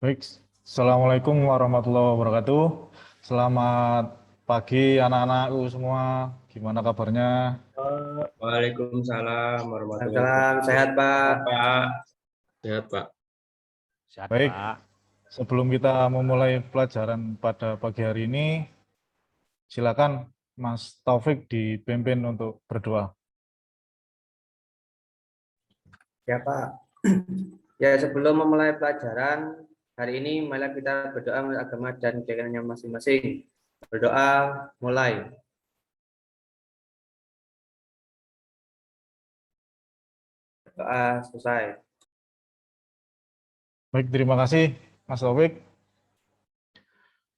Baik, Assalamualaikum warahmatullahi wabarakatuh. Selamat pagi anak-anakku semua. Gimana kabarnya? Waalaikumsalam warahmatullahi Salam, wabarakatuh. sehat Pak. Pak, sehat Pak. Sehat, Baik, Pak. sebelum kita memulai pelajaran pada pagi hari ini, silakan Mas Taufik dipimpin untuk berdoa. Ya Pak. Ya sebelum memulai pelajaran hari ini, marilah kita berdoa menurut agama dan keyakinannya masing-masing. Berdoa mulai. Doa selesai. Baik, terima kasih Mas Taufik.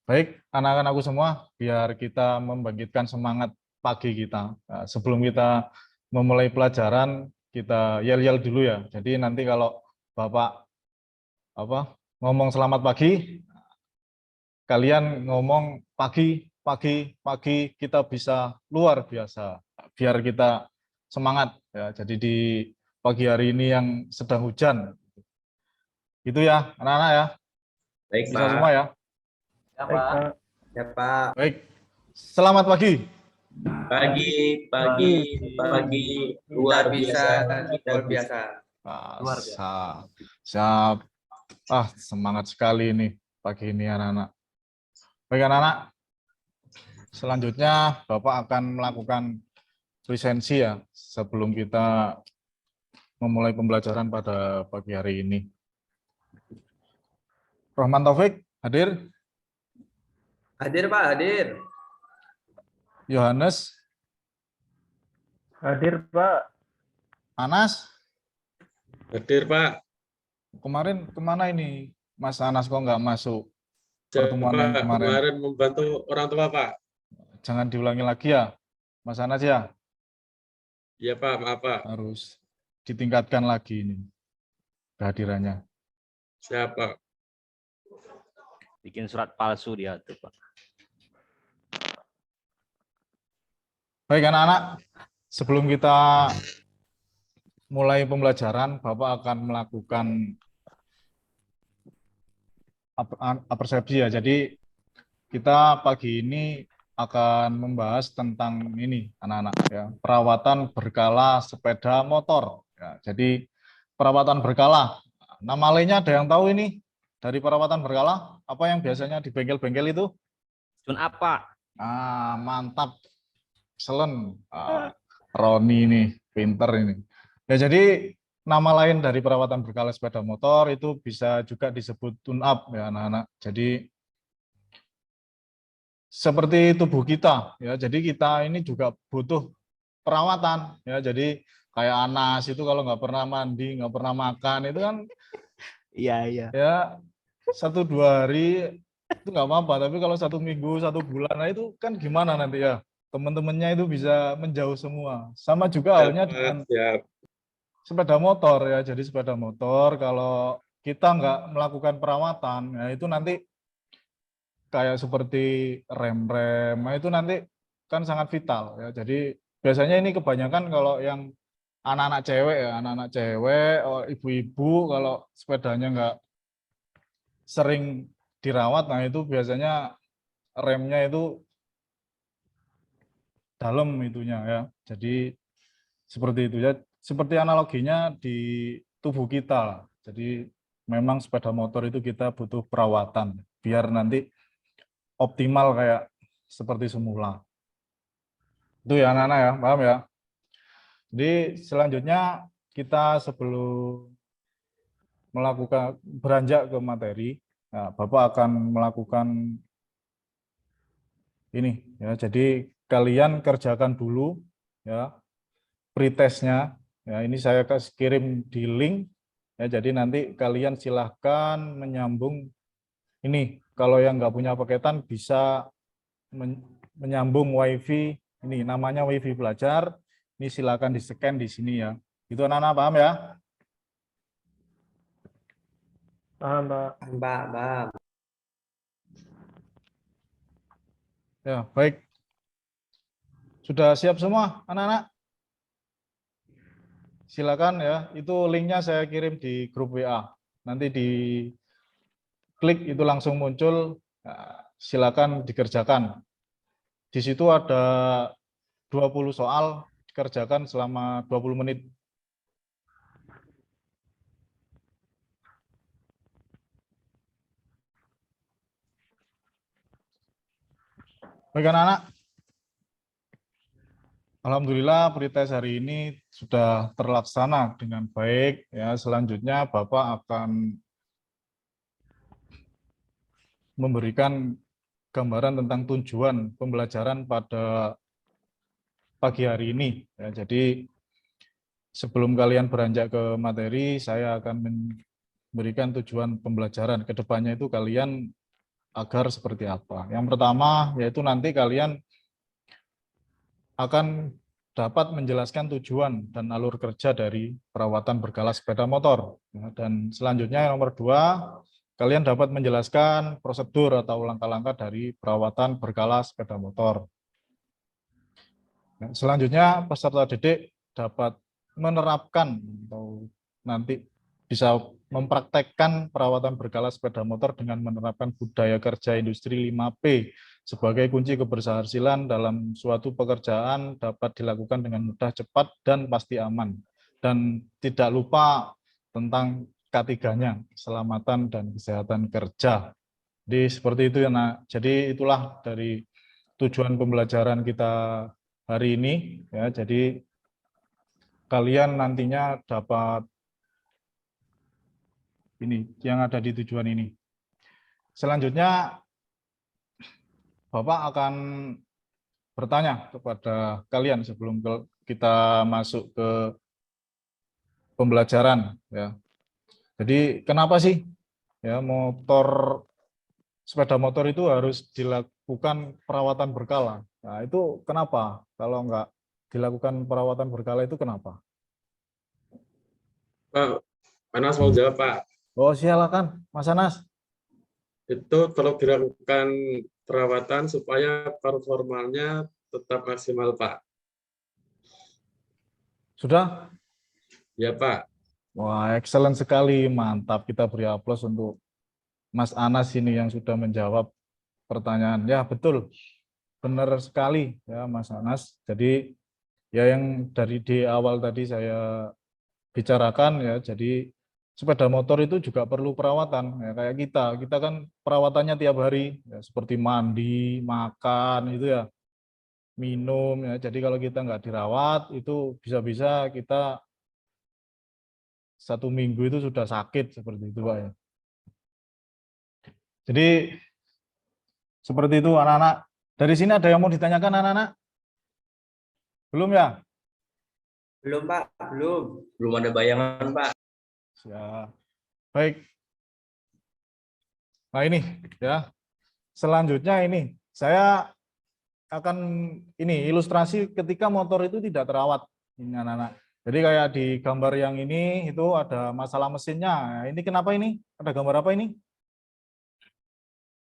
Baik, anak-anakku semua, biar kita membangkitkan semangat pagi kita. Nah, sebelum kita memulai pelajaran, kita yel-yel dulu ya. Jadi nanti kalau Bapak ngomong selamat pagi, kalian ngomong pagi, pagi, pagi, kita bisa luar biasa. Biar kita semangat ya. Jadi di pagi hari ini yang sedang hujan. Itu ya, anak-anak ya. Baik Bisa Pak. semua ya. Ya, Pak. Ya Pak. Baik. Selamat pagi. Pagi, luar biasa. Luar biasa. Siap. Semangat sekali ini pagi ini anak-anak. Baik anak-anak. Selanjutnya Bapak akan melakukan presensi ya sebelum kita memulai pembelajaran pada pagi hari ini. Rahman Taufik hadir. Hadir Pak, hadir. Yohanes. Hadir Pak. Anas. Hadir Pak. Kemarin kemana ini Mas Anas kok nggak masuk pertemuan yang Pak, kemarin membantu orang tua Pak. Jangan diulangi lagi ya Mas Anas ya. Iya Pak, maaf Pak. Harus ditingkatkan lagi ini kehadirannya. Siap Pak. Bikin surat palsu dia tuh, Pak. Baik anak-anak, sebelum kita mulai pembelajaran, Bapak akan melakukan persepsi ya. Jadi kita pagi ini akan membahas tentang ini anak-anak ya, perawatan berkala sepeda motor. Ya, jadi perawatan berkala. Nama lainnya ada yang tahu ini dari perawatan berkala? Apa yang biasanya di bengkel-bengkel itu? Tune up, Pak. Mantap. Excellent. Roni ini pinter ini. Ya jadi nama lain dari perawatan berkala sepeda motor itu bisa juga disebut tune up ya anak-anak. Jadi seperti tubuh kita ya. Jadi kita ini juga butuh perawatan ya. Jadi kayak Anas itu kalau nggak pernah mandi, nggak pernah makan itu kan Iya. ya 1-2 hari itu nggak apa-apa. Tapi kalau 1 minggu, 1 bulan, nah itu kan gimana nanti ya? Teman-temannya itu bisa menjauh semua. Sama juga halnya dengan sepeda motor ya. Jadi sepeda motor kalau kita nggak melakukan perawatan, ya itu nanti kayak seperti rem-rem, nah itu nanti kan sangat vital ya. Jadi biasanya ini kebanyakan kalau yang anak-anak cewek ya, anak-anak cewek, ibu-ibu kalau sepedanya nggak sering dirawat, nah itu biasanya remnya itu dalam itunya ya. Jadi seperti itu ya, seperti analoginya di tubuh kita. Jadi memang sepeda motor itu kita butuh perawatan biar nanti optimal kayak seperti semula. Itu ya anak-anak ya, paham ya? Jadi selanjutnya kita sebelum melakukan beranjak ke materi, nah, Bapak akan melakukan ini ya. Jadi kalian kerjakan dulu ya pretestnya. Ya, ini saya kirim di link ya. Jadi nanti kalian silahkan menyambung ini. Kalau yang nggak punya paketan bisa menyambung WiFi. Ini namanya WiFi belajar. Ini silakan di-scan di sini ya. Itu anak-anak paham ya? Paham Pak. Paham. Ya, baik. Sudah siap semua anak-anak? Silakan ya. Itu linknya saya kirim di grup WA. Nanti klik itu langsung muncul. Nah, silakan dikerjakan. Di situ ada 20 soal, dikerjakan selama 20 menit. Baik anak-anak, alhamdulillah pretest hari ini sudah terlaksana dengan baik. Ya, selanjutnya Bapak akan memberikan gambaran tentang tujuan pembelajaran pada pagi hari ini. Ya, jadi sebelum kalian beranjak ke materi, saya akan memberikan tujuan pembelajaran ke depannya itu kalian agar seperti apa. Yang pertama yaitu nanti kalian akan dapat menjelaskan tujuan dan alur kerja dari perawatan berkala sepeda motor. Dan selanjutnya yang nomor 2, kalian dapat menjelaskan prosedur atau langkah-langkah dari perawatan berkala sepeda motor. Selanjutnya peserta didik dapat menerapkan atau nanti bisa mempraktekkan perawatan berkala sepeda motor dengan menerapkan budaya kerja industri 5P sebagai kunci keberhasilan dalam suatu pekerjaan dapat dilakukan dengan mudah, cepat, dan pasti aman. Dan tidak lupa tentang K3-nya, keselamatan dan kesehatan kerja. Jadi seperti itu ya nak. Jadi itulah dari tujuan pembelajaran kita hari ini ya. Jadi kalian nantinya dapat ini yang ada di tujuan ini. Selanjutnya Bapak akan bertanya kepada kalian sebelum kita masuk ke pembelajaran ya. Jadi kenapa sih ya sepeda motor itu harus dilakukan perawatan berkala? Nah, itu kenapa? Kalau enggak dilakukan perawatan berkala itu kenapa? Pak, Anas mau jawab, Pak. Oh, silakan, Mas Anas. Itu perlu dilakukan perawatan supaya performanya tetap maksimal, Pak. Sudah? Ya, Pak. Wah, excellent sekali, mantap. Kita beri aplaus untuk Mas Anas ini yang sudah menjawab pertanyaan. Ya, betul. Benar sekali ya, Mas Anas. Jadi ya yang dari di awal tadi saya bicarakan ya, jadi sepeda motor itu juga perlu perawatan ya, kayak kita kan perawatannya tiap hari ya, seperti mandi, makan itu ya, minum ya. Jadi kalau kita nggak dirawat itu bisa-bisa kita 1 minggu itu sudah sakit seperti itu Pak ya. Jadi seperti itu anak-anak. Dari sini ada yang mau ditanyakan anak-anak? Belum ya? Belum, Pak. Belum. Belum ada bayangan, Pak. Ya. Baik. Nah ini ya. Selanjutnya ini saya akan ini ilustrasi ketika motor itu tidak terawat ini anak-anak. Jadi kayak di gambar yang ini itu ada masalah mesinnya. Nah, ini kenapa ini? Ada gambar apa ini?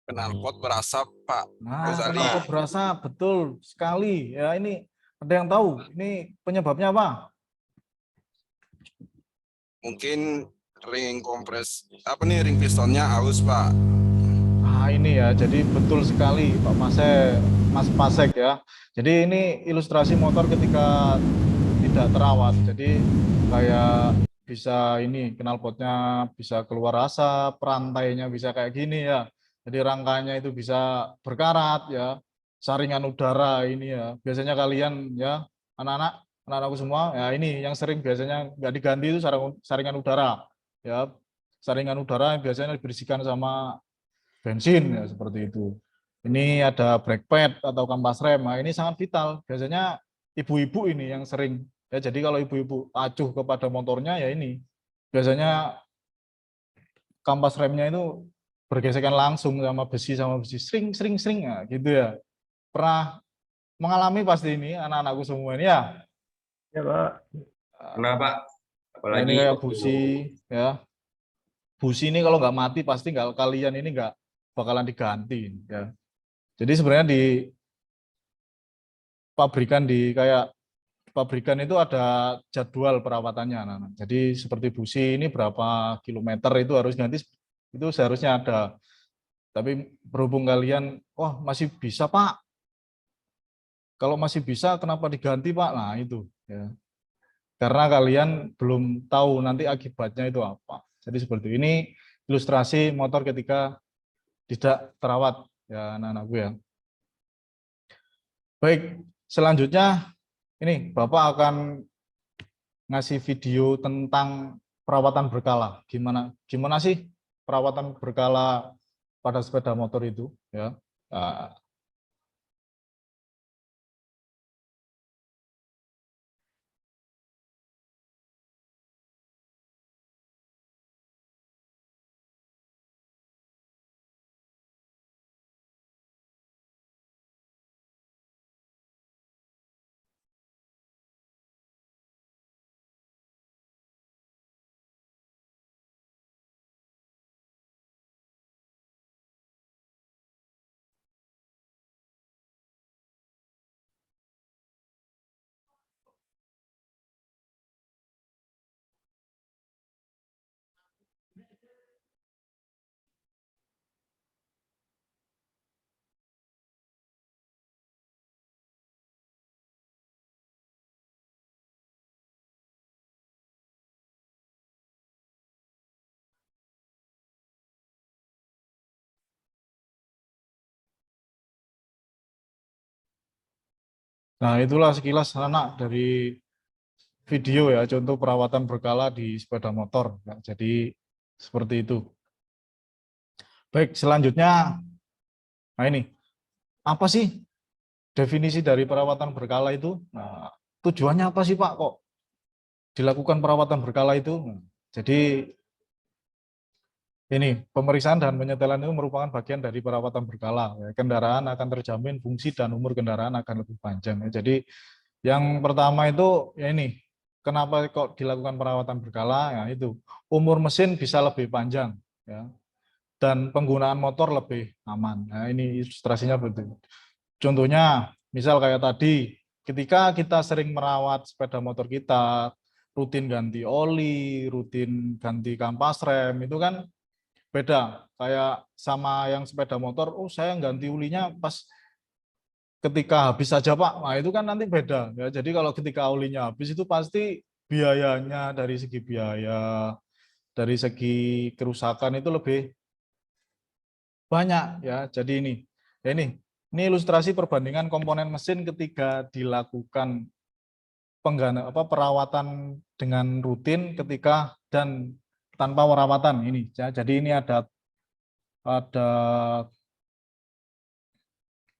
Knalpot berasap, Pak. Nah, Gozali. knalpot berasap, betul sekali. Ya ini ada yang tahu ini penyebabnya apa? Mungkin ring ring pistonnya aus, Pak. Nah ini ya, jadi betul sekali Pak Mas Pasek ya. Jadi ini ilustrasi motor ketika tidak terawat. Jadi kayak bisa ini knalpotnya bisa keluar asap, rantainya bisa kayak gini ya. Jadi rangkanya itu bisa berkarat ya. Saringan udara ini ya. Biasanya kalian ya anak-anakku semua ya ini yang sering biasanya nggak diganti itu saringan udara ya. Saringan udara yang biasanya dibersihkan sama bensin ya seperti itu. Ini ada brake pad atau kampas rem. Nah, ini sangat vital. Biasanya ibu-ibu ini yang sering ya. Jadi kalau ibu-ibu acuh kepada motornya ya ini biasanya kampas remnya itu bergesekan langsung sama besi sering ya, gitu ya. Pernah mengalami pasti ini anak-anakku semua ini ya. Ya, Pak. Kenapa? Nah, ini kayak busi ya. Busi ini kalau nggak mati pasti nggak kalian ini nggak bakalan diganti ya. Jadi sebenarnya di pabrikan itu ada jadwal perawatannya anak-anak. Jadi seperti busi ini berapa kilometer itu harus ganti Itu seharusnya ada. Tapi berhubung kalian, wah masih bisa Pak. Kalau masih bisa, kenapa diganti Pak? Nah itu. Ya. Karena kalian belum tahu nanti akibatnya itu apa. Jadi seperti ini ilustrasi motor ketika tidak terawat ya anak-anakku ya. Baik, selanjutnya ini Bapak akan ngasih video tentang perawatan berkala. Gimana sih perawatan berkala pada sepeda motor itu ya. Nah, Nah, itulah sekilas anak dari video ya, contoh perawatan berkala di sepeda motor. Ya, jadi seperti itu. Baik, selanjutnya, nah ini, apa sih definisi dari perawatan berkala itu? Nah, tujuannya apa sih Pak kok dilakukan perawatan berkala itu? Nah, jadi ini pemeriksaan dan penyetelan itu merupakan bagian dari perawatan berkala. Ya, kendaraan akan terjamin fungsi dan umur kendaraan akan lebih panjang. Ya, jadi yang pertama itu ya ini, kenapa kok dilakukan perawatan berkala? Ya itu, umur mesin bisa lebih panjang, ya, dan penggunaan motor lebih aman. Nah ini ilustrasinya betul. Contohnya, misal kayak tadi, ketika kita sering merawat sepeda motor kita, rutin ganti oli, rutin ganti kampas rem, itu kan beda. Kayak sama yang sepeda motor, oh saya ganti olinya pas ketika habis saja Pak, nah itu kan nanti beda ya. Jadi kalau ketika olinya habis itu pasti biayanya dari segi biaya, dari segi kerusakan itu lebih banyak ya. Jadi ya ini ilustrasi perbandingan komponen mesin ketika dilakukan perawatan dengan rutin ketika dan tanpa perawatan ini ya. Jadi ini ada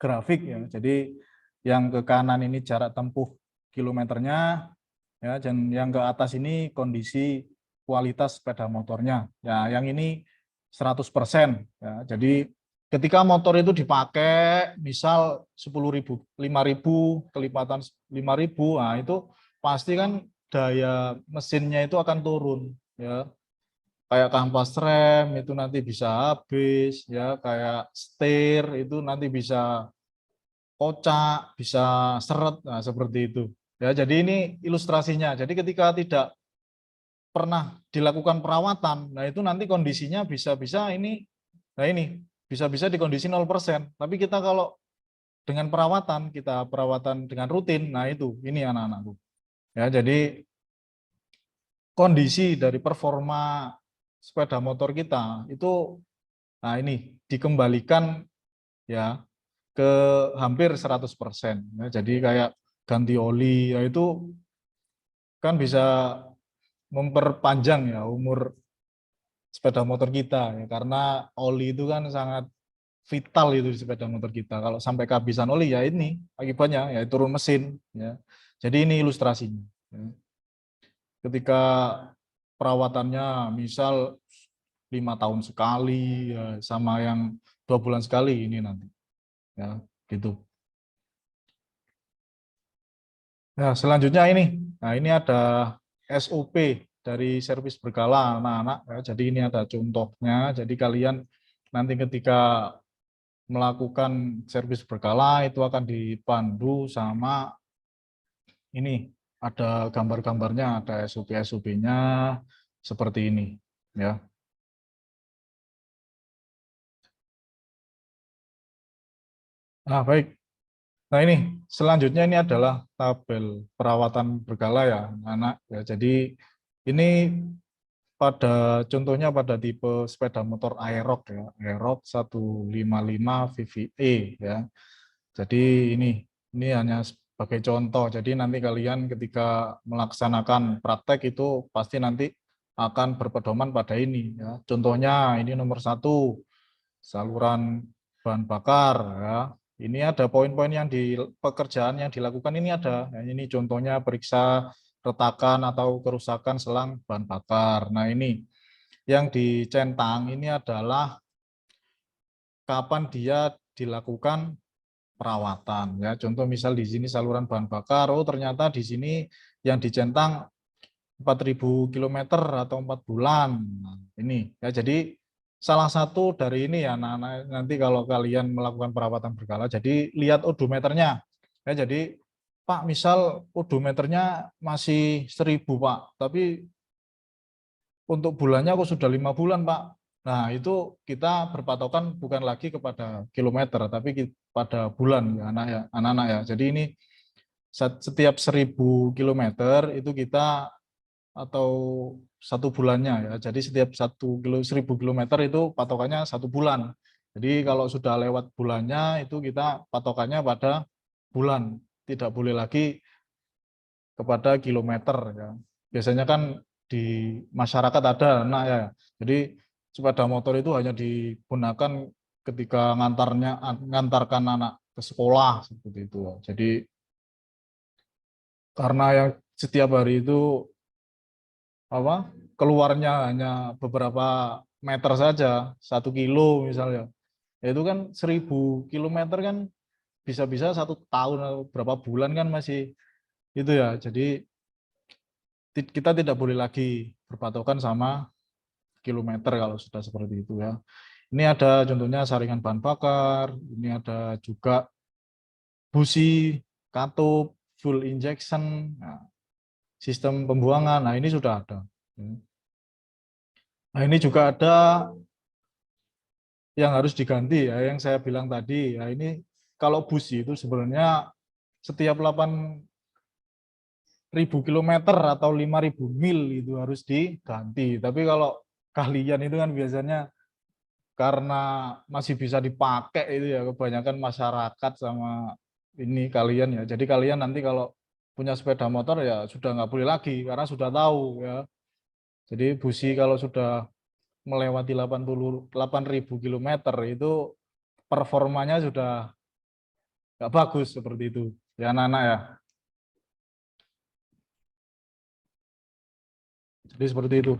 grafik ya. Jadi yang ke kanan ini jarak tempuh kilometernya ya, dan yang ke atas ini kondisi kualitas sepeda motornya. Ya, yang ini 100% ya. Jadi ketika motor itu dipakai misal 10.000, 5.000, kelipatan 5.000, nah itu pasti kan daya mesinnya itu akan turun ya. Kayak kampas rem itu nanti bisa habis ya, kayak setir itu nanti bisa kocak, bisa seret, nah seperti itu. Ya, jadi ini ilustrasinya. Jadi ketika tidak pernah dilakukan perawatan, nah itu nanti kondisinya bisa-bisa ini, nah ini bisa-bisa di kondisi 0%. Tapi kita kalau dengan perawatan, kita perawatan dengan rutin, nah itu, ini anak-anakku. Ya, jadi kondisi dari performa sepeda motor kita itu, nah ini dikembalikan ya ke hampir 100%. Ya, jadi kayak ganti oli, ya itu kan bisa memperpanjang ya umur sepeda motor kita ya, karena oli itu kan sangat vital itu di sepeda motor kita. Kalau sampai kehabisan oli ya ini akibatnya ya turun mesin ya. Jadi ini ilustrasinya. Ya. Ketika perawatannya misal 5 tahun sekali ya, sama yang 2 bulan sekali ini nanti ya gitu. Nah, selanjutnya ini. Nah, ini ada SOP dari servis berkala anak-anak ya. Jadi ini ada contohnya. Jadi kalian nanti ketika melakukan servis berkala itu akan dipandu sama ini, ada gambar-gambarnya, ada SOP-SOP-nya seperti ini ya. Nah, baik. Nah, ini selanjutnya ini adalah tabel perawatan berkala ya, anak. Ya, jadi ini pada contohnya pada tipe sepeda motor Aerox ya, Aerox 155 VVE ya. Jadi ini hanya sebagai contoh. Jadi nanti kalian ketika melaksanakan praktek itu pasti nanti akan berpedoman pada ini ya. Contohnya ini nomor 1 saluran bahan bakar ya. Ini ada poin-poin yang di pekerjaan yang dilakukan ini ada. Ya, ini contohnya periksa retakan atau kerusakan selang bahan bakar. Nah, ini yang dicentang ini adalah kapan dia dilakukan perawatan ya. Contoh misal di sini saluran bahan bakar, oh ternyata di sini yang dicentang 4.000 kilometer atau 4 bulan. Nah, ini ya, jadi salah satu dari ini ya anak-anak, nanti kalau kalian melakukan perawatan berkala, jadi lihat odometernya ya. Jadi Pak, misal odometernya masih 1.000 Pak, tapi untuk bulannya kok sudah 5 bulan Pak. Nah, itu kita berpatokan bukan lagi kepada kilometer, tapi pada bulan ya anak-anak ya. Jadi ini setiap 1.000 kilometer itu kita, atau 1 bulannya ya. Jadi setiap 1.000 kilometer itu patokannya 1 bulan. Jadi kalau sudah lewat bulannya itu kita patokannya pada bulan, tidak boleh lagi kepada kilometer ya. Biasanya kan di masyarakat ada nah ya. Jadi sepeda motor itu hanya digunakan ketika ngantarkan anak ke sekolah seperti itu. Jadi karena yang setiap hari itu keluarnya hanya beberapa meter saja, 1 kilo misalnya, itu kan 1.000 kilometer kan bisa-bisa 1 tahun atau berapa bulan kan masih itu ya. Jadi kita tidak boleh lagi berpatokan sama kilometer kalau sudah seperti itu ya. Ini ada contohnya saringan bahan bakar, ini ada juga busi, katup, fuel injection, nah, sistem pembuangan. Nah, ini sudah ada. Nah, ini juga ada yang harus diganti ya, yang saya bilang tadi. Ya, ini kalau busi itu sebenarnya setiap 8.000 kilometer atau 5.000 mil itu harus diganti. Tapi kalau kalian itu kan biasanya karena masih bisa dipakai itu ya, kebanyakan masyarakat sama ini kalian ya. Jadi kalian nanti kalau punya sepeda motor ya sudah nggak boleh lagi karena sudah tahu ya. Jadi busi kalau sudah melewati 8.000 kilometer itu performanya sudah nggak bagus seperti itu ya anak-anak ya. Jadi seperti itu.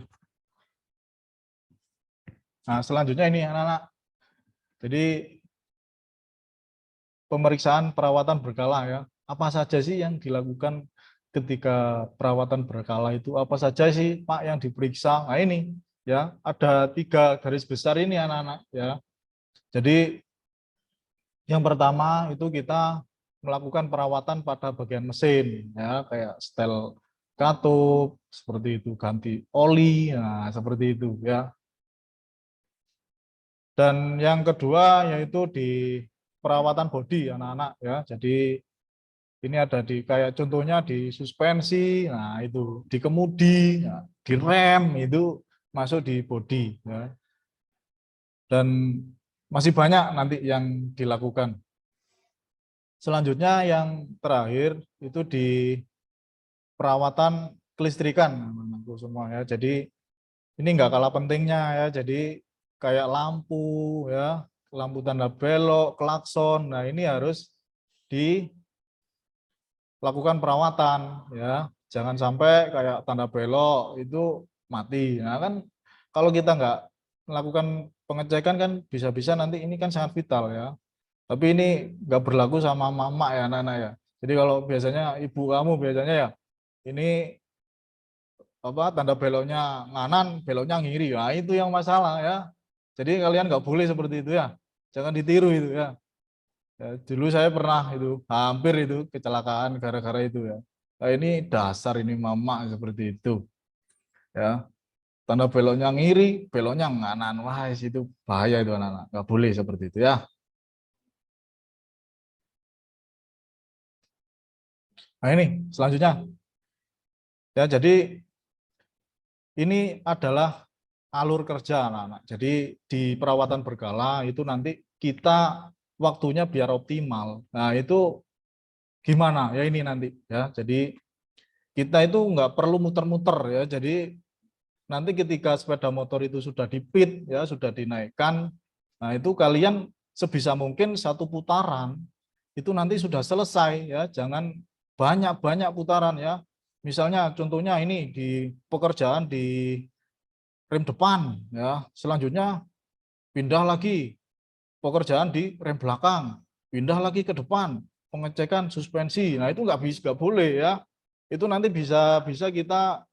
Nah, selanjutnya ini anak-anak. Jadi pemeriksaan perawatan berkala ya. Apa saja sih yang dilakukan ketika perawatan berkala itu? Apa saja sih Pak yang diperiksa? Nah, ini ya, ada 3 garis besar ini anak-anak ya. Jadi yang pertama itu kita melakukan perawatan pada bagian mesin ya, kayak setel katup seperti itu, ganti oli, nah seperti itu ya. Dan yang kedua yaitu di perawatan bodi anak-anak ya. Jadi ini ada di kayak contohnya di suspensi, nah itu di kemudi, nah, di rem itu masuk di bodi ya. Dan masih banyak nanti yang dilakukan. Selanjutnya yang terakhir itu di perawatan kelistrikan semua ya. Jadi ini enggak kalah pentingnya ya. Jadi kayak lampu ya, lampu tanda belok, klakson. Nah, ini harus dilakukan perawatan ya. Jangan sampai kayak tanda belok itu mati. Nah, kan kalau kita enggak melakukan pengecekan kan bisa-bisa nanti ini kan sangat vital ya. Tapi ini nggak berlaku sama mama ya anak-anak ya. Jadi kalau biasanya ibu kamu biasanya ya ini tanda beloknya nganan, beloknya ngiri. Nah, itu yang masalah ya. Jadi kalian nggak boleh seperti itu ya. Jangan ditiru itu ya. Ya, dulu saya pernah itu hampir itu kecelakaan gara-gara itu ya. Nah, ini dasar ini mama seperti itu. Ya. Tanda beloknya ngiri, beloknya nganan. Wah, itu bahaya itu anak-anak. Nggak boleh seperti itu ya. Nah ini selanjutnya. Ya, jadi ini adalah alur kerja anak-anak. Jadi di perawatan berkala itu nanti kita waktunya biar optimal. Nah itu gimana ya ini nanti ya. Jadi kita itu nggak perlu muter-muter ya. Jadi nanti ketika sepeda motor itu sudah dipit ya, sudah dinaikkan, nah itu kalian sebisa mungkin satu putaran itu nanti sudah selesai ya. Jangan banyak-banyak putaran ya. Misalnya contohnya ini di pekerjaan di rem depan ya. Selanjutnya pindah lagi pekerjaan di rem belakang, pindah lagi ke depan, pengecekan suspensi. Nah, itu nggak boleh ya. Itu nanti bisa bisa kita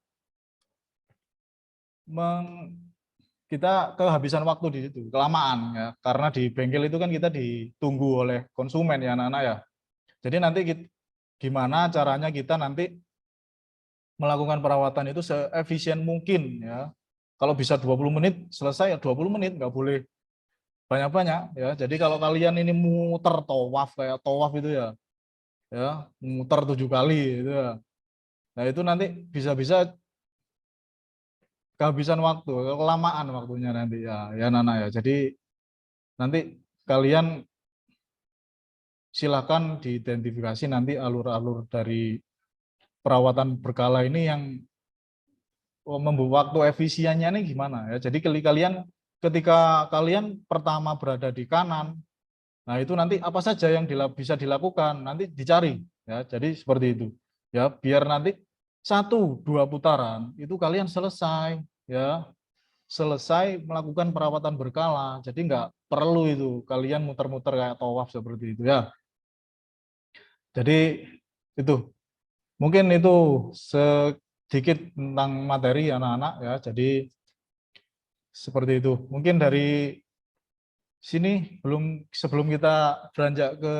kita kehabisan waktu di situ, kelamaan ya. Karena di bengkel itu kan kita ditunggu oleh konsumen ya anak-anak ya. Jadi nanti gimana caranya kita nanti melakukan perawatan itu seefisien mungkin ya. Kalau bisa 20 menit selesai ya 20 menit, nggak boleh banyak-banyak ya. Jadi kalau kalian ini muter tawaf kayak tawaf itu ya muter 7 kali itu ya. Nah itu nanti bisa-bisa kehabisan waktu, kelamaan waktunya nanti ya Nana ya. Jadi nanti kalian silakan diidentifikasi nanti alur-alur dari perawatan berkala ini yang membuat waktu efisiennya ini gimana ya. Jadi kalian ketika kalian pertama berada di kanan, nah itu nanti apa saja yang bisa dilakukan nanti dicari ya. Jadi seperti itu ya, biar nanti 1-2 putaran itu kalian selesai ya, selesai melakukan perawatan berkala. Jadi nggak perlu itu kalian muter-muter kayak tawaf seperti itu ya. Jadi itu mungkin itu sedikit tentang materi anak-anak ya. Jadi seperti itu. Mungkin dari sini sebelum kita beranjak ke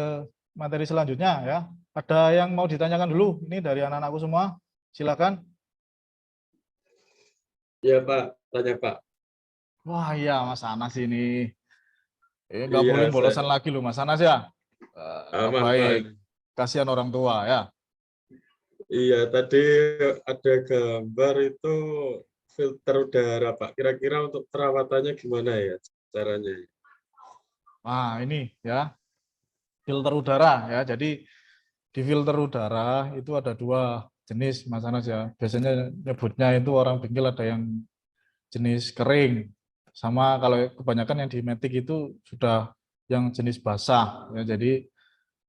materi selanjutnya ya. Ada yang mau ditanyakan dulu? Ini dari anak-anakku semua. Silakan. Iya Pak, tanya Pak. Wah iya Mas Anas ini. Nggak Iya, boleh saya bolosan lagi loh Mas Anas ya. Nggak aman Pak. baik. Kasihan orang tua ya. Iya, tadi ada gambar itu filter udara Pak. Kira-kira untuk perawatannya gimana ya caranya? Nah ini ya. Filter udara ya. Jadi di filter udara itu ada 2 jenis Mas Anas ya. Biasanya nyebutnya itu orang bengkel ada yang jenis kering. Sama kalau kebanyakan yang di Matic itu sudah yang jenis basah ya. Jadi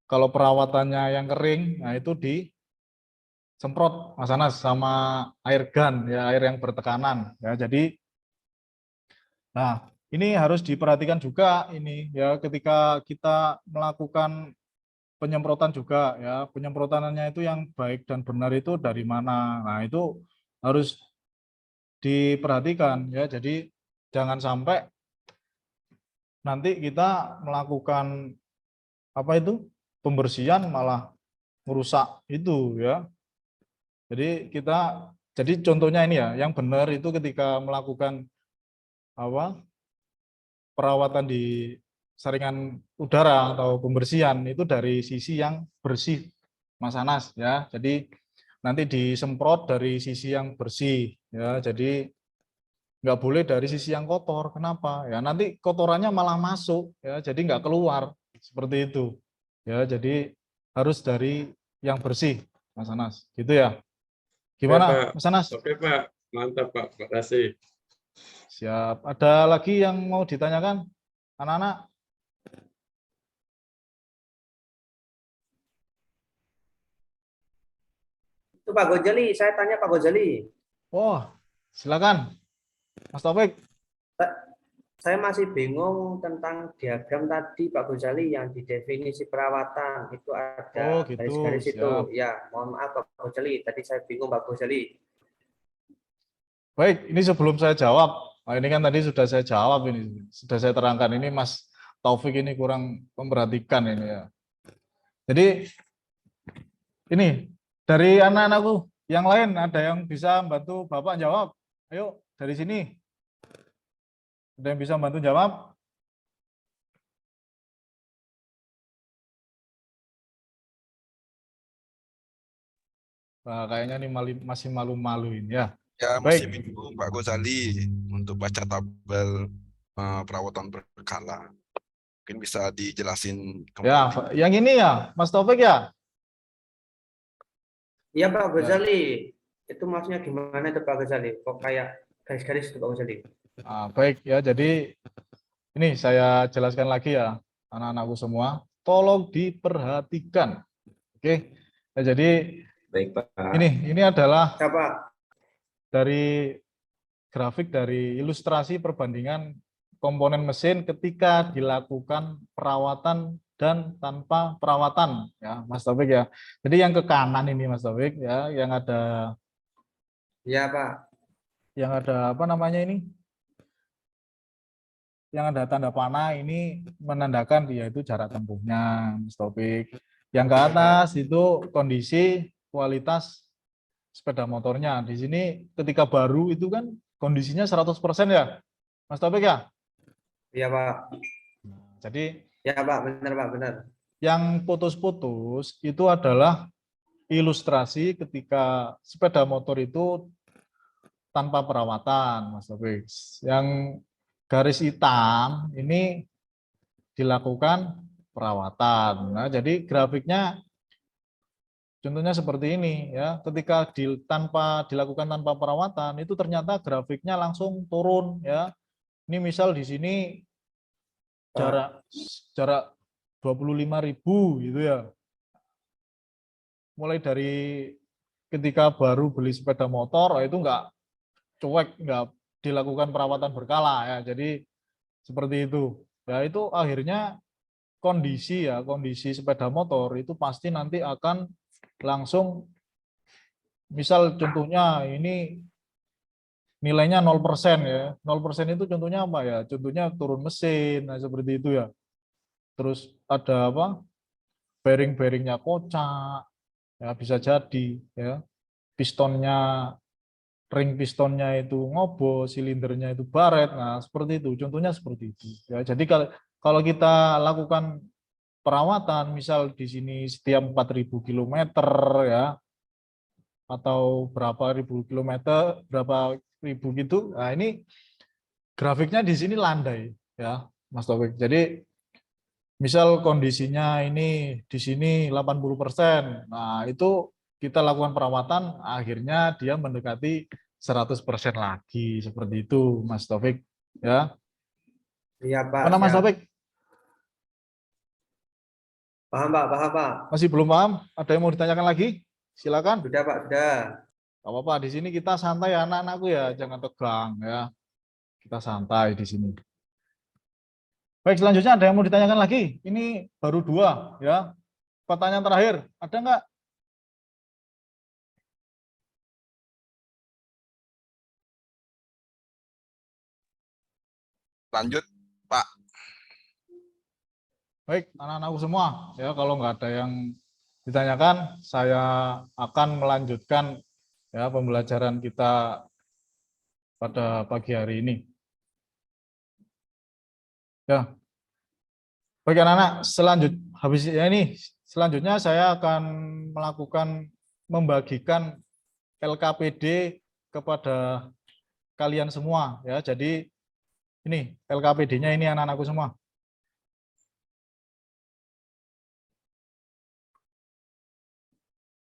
kalau perawatannya yang kering, nah itu disemprot Mas Anas sama air gun ya, air yang bertekanan ya. Jadi nah, ini harus diperhatikan juga ini ya ketika kita melakukan penyemprotan juga ya. Penyemprotannya itu yang baik dan benar itu dari mana. Nah, itu harus diperhatikan ya. Jadi jangan sampai nanti kita melakukan apa itu pembersihan malah merusak itu ya. Jadi contohnya ini ya, yang benar itu ketika melakukan apa perawatan di saringan udara atau pembersihan itu dari sisi yang bersih Mas Anas ya. Jadi nanti disemprot dari sisi yang bersih ya. Jadi nggak boleh dari sisi yang kotor. Kenapa? Ya nanti kotorannya malah masuk ya. Jadi nggak keluar seperti itu. Ya, jadi harus dari yang bersih Mas Anas. Gitu ya. Oke Gimana Pak, Mas Anas? oke Pak, mantap Pak, terima kasih. Siap. Ada lagi yang mau ditanyakan anak-anak? Itu Pak Gojali, saya tanya Pak Gojali. Oh, silakan Mas Taufik. Saya masih bingung tentang diagram tadi Pak Gojali yang di definisi perawatan itu Oh, ada gitu. garis-garis itu. Siap. Ya, mohon maaf Pak Gojali, tadi saya bingung Pak Gojali. Baik, ini sebelum saya jawab. Nah, ini kan tadi sudah saya jawab ini, sudah saya terangkan. Ini Mas Taufik ini kurang memperhatikan ini ya. Jadi ini dari anak-anakku yang lain ada yang bisa bantu Bapak jawab? Ayo dari sini. Ada yang bisa bantu jawab? Nah, kayaknya nih masih malu-maluin ya. Ya, masih Baik. bingung Pak Gozali untuk baca tabel perawatan berkala. Mungkin bisa dijelasin Ya, kembali. yang ini ya, Mas Taufik ya. Iya Pak Ya. Ghazali, itu maksudnya gimana itu Pak Ghazali? Kok kayak garis-garis itu Pak Ghazali? Baik ya, jadi ini saya jelaskan lagi ya, anak-anakku semua. Tolong diperhatikan. Oke. Nah, jadi Baik Pak. ini adalah Siapa? dari grafik dari ilustrasi perbandingan komponen mesin ketika dilakukan perawatan dan tanpa perawatan ya Mas Taufik ya. Jadi yang ke kanan ini Mas Taufik ya, Iya Pak. yang ada apa namanya ini? Yang ada tanda panah ini menandakan dia itu jarak tempuhnya Mas Taufik. Yang ke atas itu kondisi kualitas sepeda motornya. Di sini ketika baru itu kan kondisinya 100% ya Mas Taufik ya. Iya Pak. Jadi Iya Pak, benar Pak, benar. yang putus-putus itu adalah ilustrasi ketika sepeda motor itu tanpa perawatan, Mas Taufik. Yang garis hitam ini dilakukan perawatan. Nah, jadi grafiknya contohnya seperti ini ya. Ketika tanpa dilakukan tanpa perawatan itu ternyata grafiknya langsung turun ya. Ini misal di sini jarak 25.000 gitu ya. Mulai dari ketika baru beli sepeda motor itu enggak cuek, enggak dilakukan perawatan berkala ya. Jadi seperti itu. Ya itu akhirnya kondisi sepeda motor itu pasti nanti akan langsung, misal contohnya ini nilainya 0% ya. 0% itu contohnya apa ya? Contohnya turun mesin, nah seperti itu ya. Terus ada apa? Bearing-bearingnya kocak, ya bisa jadi ya. Pistonnya, ring pistonnya itu ngobo, silindernya itu baret. Nah, seperti itu. Contohnya seperti itu. Ya, jadi kalau kita lakukan perawatan, misal di sini setiap 4.000 kilometer ya, atau berapa ribu kilometer, berapa ribu gitu. Nah, ini grafiknya di sini landai ya, Mas Taufik. Jadi misal kondisinya ini di sini 80%. Nah, itu kita lakukan perawatan akhirnya dia mendekati 100% lagi seperti itu, Mas Taufik ya. Iya Pak, Mana Mas siap. Taufik? Paham Pak, paham Pak. Masih belum paham? Ada yang mau ditanyakan lagi? Silakan. Sudah Pak, sudah. Gak apa-apa, di sini kita santai anak-anakku ya, jangan tegang ya. Kita santai di sini. Baik, selanjutnya ada yang mau ditanyakan lagi? Ini baru 2 ya. Pertanyaan terakhir, ada nggak? Lanjut, Pak. Baik, anak-anakku semua ya, kalau nggak ada yang ditanyakan, saya akan melanjutkan ya pembelajaran kita pada pagi hari ini. Ya. Baik anak-anak, selanjutnya saya akan membagikan LKPD kepada kalian semua ya. Jadi ini LKPD-nya ini anak-anakku semua.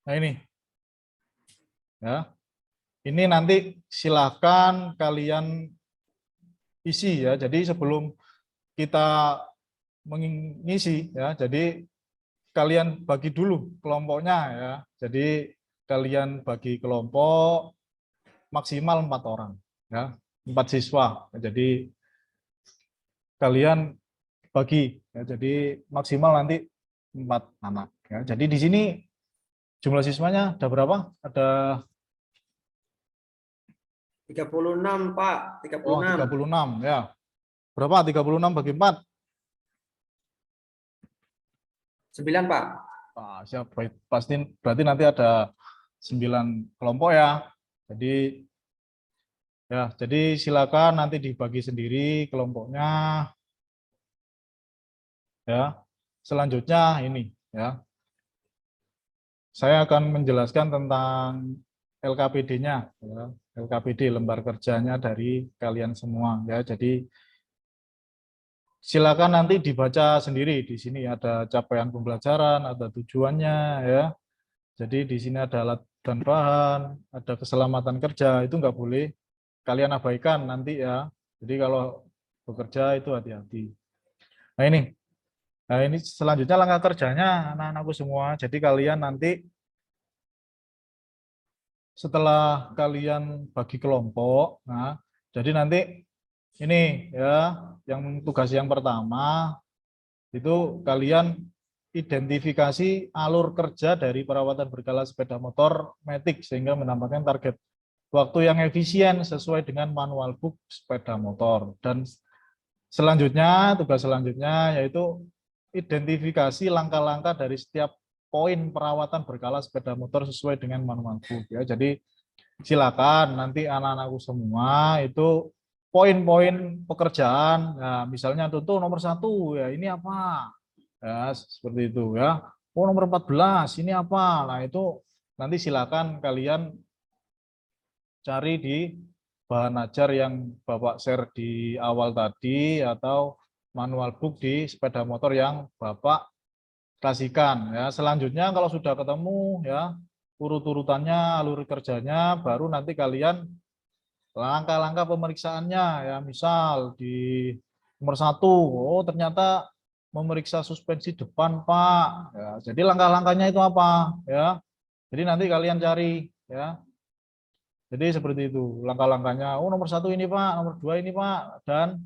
Nah ini ya. Ini nanti silakan kalian isi ya. Jadi sebelum kita mengisi ya, jadi kalian bagi dulu kelompoknya ya. Jadi kalian bagi kelompok maksimal 4 orang ya, 4 siswa. Jadi kalian bagi ya, jadi maksimal nanti 4 anak ya. Jadi di sini jumlah siswanya ada berapa? Ada 36 Pak, 36. 36 ya. Berapa? 36 bagi 4? 9 Pak. Siap, pasti berarti nanti ada 9 kelompok ya. Jadi silakan nanti dibagi sendiri kelompoknya. Ya. Selanjutnya ini ya. saya akan menjelaskan tentang LKPD-nya, ya. LKPD lembar kerjanya dari kalian semua, ya. Jadi silakan nanti dibaca sendiri. Di sini ada capaian pembelajaran, ada tujuannya, ya. Jadi di sini ada alat dan bahan, ada keselamatan kerja, itu nggak boleh kalian abaikan nanti ya. Jadi kalau bekerja itu hati-hati. Nah ini selanjutnya langkah kerjanya anak-anakku semua. Jadi kalian nanti setelah kalian bagi kelompok, nah jadi nanti ini ya, yang tugas yang pertama itu kalian identifikasi alur kerja dari perawatan berkala sepeda motor matic sehingga mendapatkan target waktu yang efisien sesuai dengan manual book sepeda motor. Dan selanjutnya, tugas selanjutnya yaitu identifikasi langkah-langkah dari setiap poin perawatan berkala sepeda motor sesuai dengan manual book ya. Jadi silakan nanti anak-anakku semua itu poin-poin pekerjaan. Nah, misalnya contoh nomor 1 ya ini apa? Ya, seperti itu ya. Oh, nomor 14 ini apa? Nah, itu nanti silakan kalian cari di bahan ajar yang Bapak share di awal tadi atau manual book di sepeda motor yang Bapak kasihkan ya. Selanjutnya kalau sudah ketemu ya urut-urutannya, alur kerjanya, baru nanti kalian langkah-langkah pemeriksaannya ya. Misal di nomor 1, oh ternyata memeriksa suspensi depan Pak. Ya, jadi langkah-langkahnya itu apa ya? Jadi nanti kalian cari ya. Jadi seperti itu langkah-langkahnya. Oh nomor 1 ini Pak, nomor 2 ini Pak, dan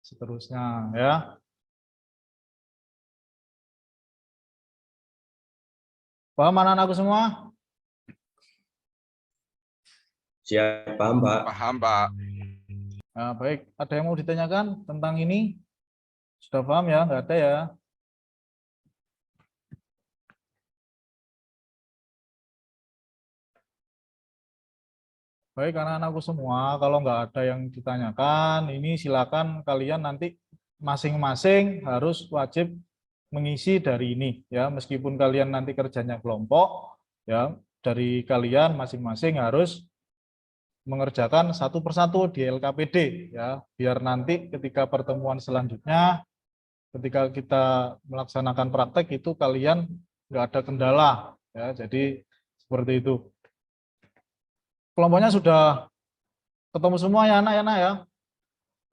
seterusnya ya. Paham anak-anakku semua? Siap, paham, Pak. Paham, Pak. Nah, baik, ada yang mau ditanyakan tentang ini? Sudah paham ya? Enggak ada ya? Baik, anak-anakku semua, kalau nggak ada yang ditanyakan, ini silakan kalian nanti masing-masing harus wajib mengisi dari ini ya. Meskipun kalian nanti kerjanya kelompok, ya dari kalian masing-masing harus mengerjakan satu persatu di LKPD ya, biar nanti ketika pertemuan selanjutnya, ketika kita melaksanakan praktek itu kalian nggak ada kendala ya. Jadi seperti itu. Kelompoknya sudah ketemu semua ya anak ya.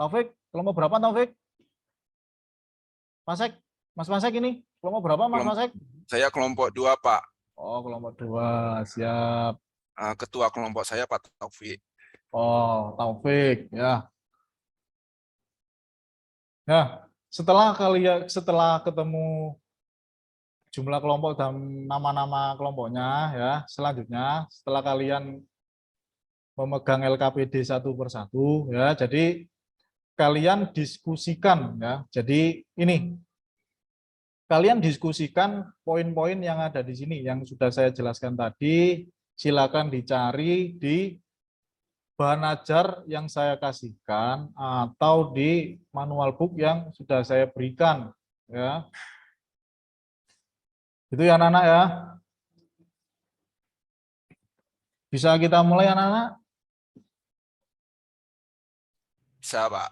Taufik, kelompok berapa Taufik? Masek, Mas Masek ini kelompok berapa Mas Masek? Saya kelompok 2, Pak. Oh kelompok 2, siap. Ketua kelompok saya Pak Taufik. Oh Taufik ya. Nah setelah ketemu jumlah kelompok dan nama-nama kelompoknya ya, selanjutnya setelah kalian memegang LKPD satu persatu ya, jadi kalian diskusikan ya. Jadi ini kalian diskusikan poin-poin yang ada di sini yang sudah saya jelaskan tadi, silakan dicari di bahan ajar yang saya kasihkan atau di manual book yang sudah saya berikan ya. Itu ya anak-anak ya. Bisa kita mulai anak-anak? Bisa, Pak.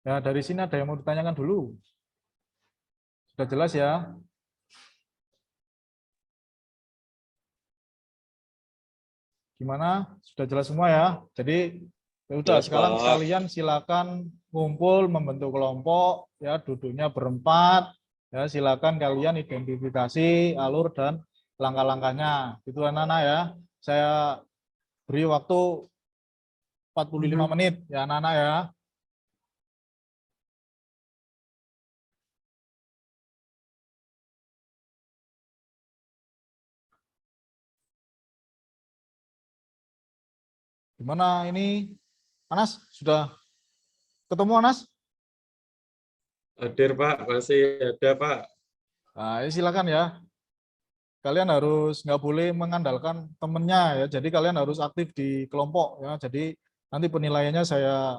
Ya, dari sini ada yang mau ditanyakan dulu. Sudah jelas ya? Gimana? Sudah jelas semua ya? Jadi ya udah sekarang kalian silakan ngumpul membentuk kelompok ya, duduknya berempat ya, silakan kalian identifikasi alur dan langkah-langkahnya. Itu anak-anak ya. Saya beri waktu 45 menit ya anak-anak ya. Gimana ini? Anas, sudah ketemu Anas? Hadir Pak, masih ada Pak. Nah, silakan ya. Kalian harus nggak boleh mengandalkan temennya ya. Jadi kalian harus aktif di kelompok ya. Jadi nanti penilaiannya saya